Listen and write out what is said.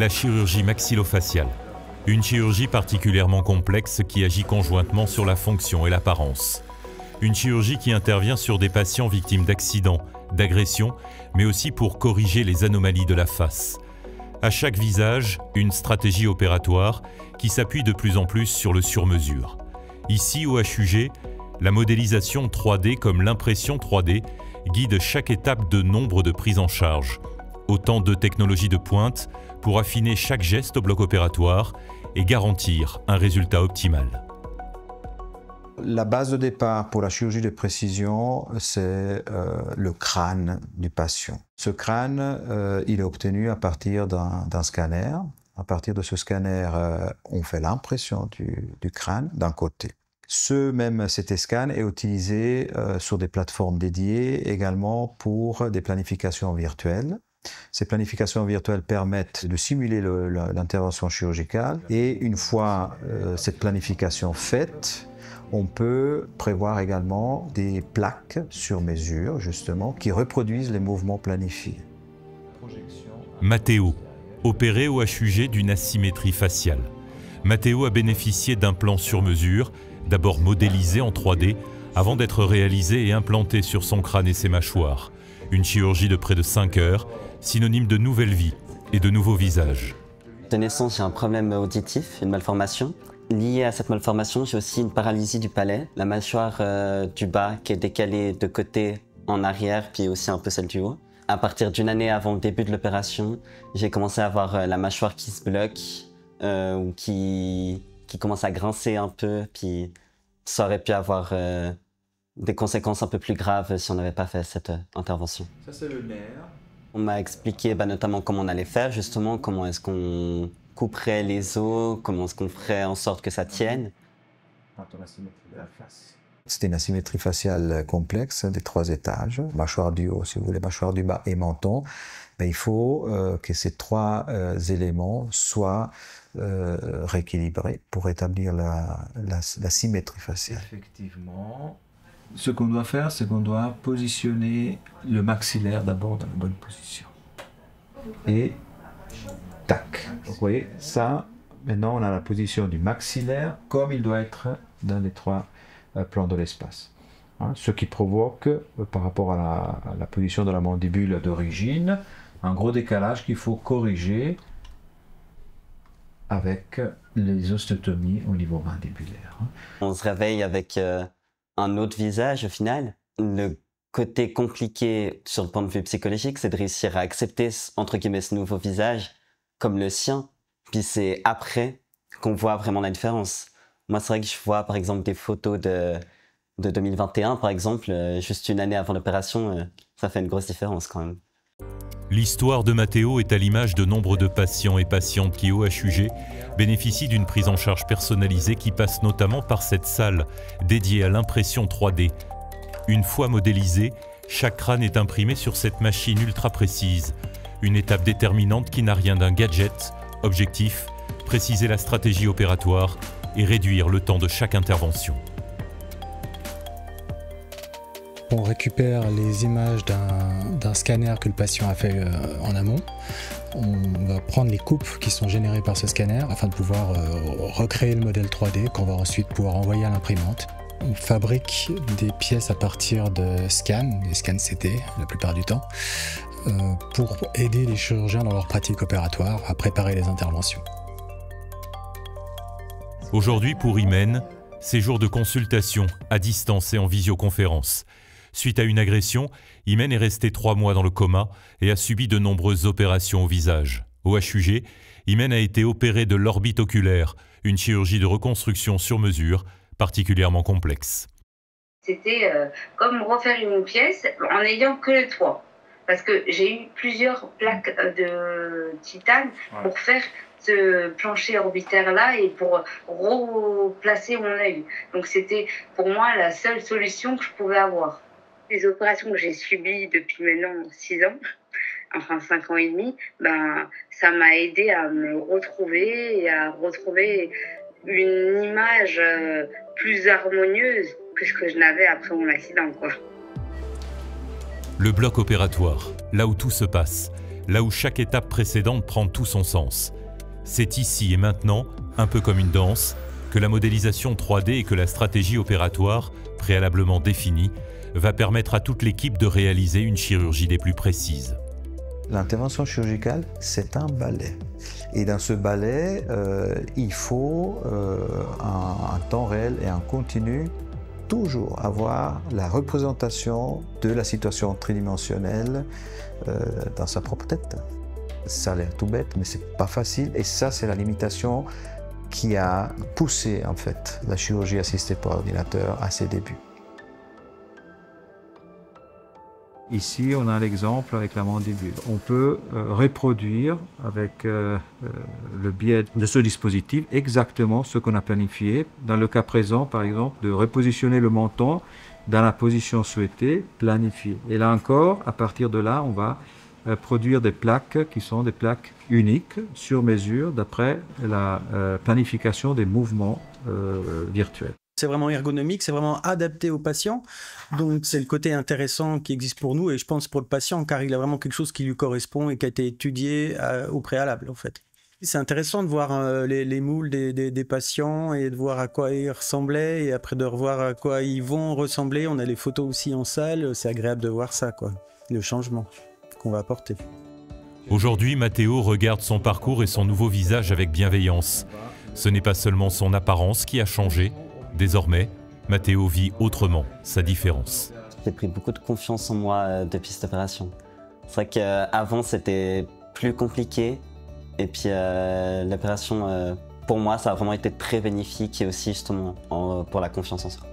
La chirurgie maxillofaciale. Une chirurgie particulièrement complexe qui agit conjointement sur la fonction et l'apparence. Une chirurgie qui intervient sur des patients victimes d'accidents, d'agressions, mais aussi pour corriger les anomalies de la face. À chaque visage, une stratégie opératoire qui s'appuie de plus en plus sur le sur-mesure. Ici, au HUG, la modélisation 3D comme l'impression 3D guide chaque étape de nombre de prises en charge. Autant de technologies de pointe pour affiner chaque geste au bloc opératoire et garantir un résultat optimal. La base de départ pour la chirurgie de précision, c'est le crâne du patient. Ce crâne, il est obtenu à partir d'un scanner. À partir de ce scanner, on fait l'impression du crâne d'un côté. Même CT scan est utilisé sur des plateformes dédiées également pour des planifications virtuelles. Ces planifications virtuelles permettent de simuler l'intervention chirurgicale et une fois cette planification faite, on peut prévoir également des plaques sur mesure, justement, qui reproduisent les mouvements planifiés. Matteo, opéré au HUG d'une asymétrie faciale. Matteo a bénéficié d'un plan sur mesure, d'abord modélisé en 3D, avant d'être réalisé et implanté sur son crâne et ses mâchoires. Une chirurgie de près de 5 heures, synonyme de nouvelle vie et de nouveaux visages. De naissance, j'ai un problème auditif, une malformation. Lié à cette malformation, j'ai aussi une paralysie du palais, la mâchoire du bas qui est décalée de côté en arrière, puis aussi un peu celle du haut. À partir d'une année avant le début de l'opération, j'ai commencé à avoir la mâchoire qui se bloque, ou qui commence à grincer un peu, puis ça aurait pu avoir des conséquences un peu plus graves si on n'avait pas fait cette intervention. Ça, c'est le nerf. On m'a expliqué notamment comment on allait faire, justement, comment est-ce qu'on couperait les os, comment est-ce qu'on ferait en sorte que ça tienne. C'était une asymétrie faciale complexe des 3 étages, mâchoire du haut, si vous voulez, mâchoire du bas et menton. Mais il faut que ces 3 éléments soient rééquilibrés pour établir la symétrie faciale. Effectivement. Ce qu'on doit faire, c'est qu'on doit positionner le maxillaire d'abord dans la bonne position. Et tac. Donc, vous voyez, ça, maintenant on a la position du maxillaire comme il doit être dans les 3 plans de l'espace. Hein, ce qui provoque, par rapport à la position de la mandibule d'origine, un gros décalage qu'il faut corriger avec les ostéotomies au niveau mandibulaire. On se réveille avec un autre visage au final. Le côté compliqué sur le point de vue psychologique, c'est de réussir à accepter, entre guillemets, ce nouveau visage comme le sien. Puis c'est après qu'on voit vraiment la différence. Moi, c'est vrai que je vois par exemple des photos de 2021, par exemple, juste une année avant l'opération, ça fait une grosse différence quand même. L'histoire de Matteo est à l'image de nombre de patients et patientes qui, au HUG, bénéficient d'une prise en charge personnalisée qui passe notamment par cette salle dédiée à l'impression 3D. Une fois modélisé, chaque crâne est imprimé sur cette machine ultra précise. Une étape déterminante qui n'a rien d'un gadget. Objectif, préciser la stratégie opératoire et réduire le temps de chaque intervention. On récupère les images d'un scanner que le patient a fait en amont. On va prendre les coupes qui sont générées par ce scanner afin de pouvoir recréer le modèle 3D qu'on va ensuite pouvoir envoyer à l'imprimante. On fabrique des pièces à partir de scans, des scans CT la plupart du temps, pour aider les chirurgiens dans leur pratique opératoire à préparer les interventions. Aujourd'hui pour Imen, séjour de consultation à distance et en visioconférence. Suite à une agression, Imen est resté 3 mois dans le coma et a subi de nombreuses opérations au visage. Au HUG, Imen a été opéré de l'orbite oculaire, une chirurgie de reconstruction sur mesure particulièrement complexe. C'était comme refaire une pièce en n'ayant que le toit. Parce que j'ai eu plusieurs plaques de titane pour faire ce plancher orbitaire-là et pour replacer mon œil. Donc c'était pour moi la seule solution que je pouvais avoir. Les opérations que j'ai subies depuis maintenant 6 ans, enfin 5 ans et demi, ça m'a aidé à me retrouver et à retrouver une image plus harmonieuse que ce que je n'avais après mon accident, quoi. Le bloc opératoire, là où tout se passe, là où chaque étape précédente prend tout son sens. C'est ici et maintenant, un peu comme une danse, que la modélisation 3D et que la stratégie opératoire, préalablement définie, va permettre à toute l'équipe de réaliser une chirurgie des plus précises. L'intervention chirurgicale, c'est un ballet. Et dans ce ballet, il faut un temps réel et un continu, toujours avoir la représentation de la situation tridimensionnelle dans sa propre tête. Ça a l'air tout bête, mais c'est pas facile. Et ça, c'est la limitation qui a poussé en fait la chirurgie assistée par ordinateur à ses débuts. Ici, on a l'exemple avec la mandibule. On peut reproduire avec le biais de ce dispositif exactement ce qu'on a planifié. Dans le cas présent, par exemple, de repositionner le menton dans la position souhaitée, planifiée. Et là encore, à partir de là, on va produire des plaques qui sont des plaques uniques, sur mesure, d'après la planification des mouvements virtuels. C'est vraiment ergonomique, c'est vraiment adapté au patient. Donc c'est le côté intéressant qui existe pour nous et je pense pour le patient car il a vraiment quelque chose qui lui correspond et qui a été étudié au préalable en fait. C'est intéressant de voir les moules des patients et de voir à quoi ils ressemblaient et après de revoir à quoi ils vont ressembler. On a les photos aussi en salle, c'est agréable de voir ça, quoi, le changement qu'on va apporter. Aujourd'hui, Matteo regarde son parcours et son nouveau visage avec bienveillance. Ce n'est pas seulement son apparence qui a changé. Désormais, Matteo vit autrement sa différence. J'ai pris beaucoup de confiance en moi depuis cette opération. C'est vrai qu'avant c'était plus compliqué et puis l'opération pour moi ça a vraiment été très bénéfique et aussi justement pour la confiance en soi.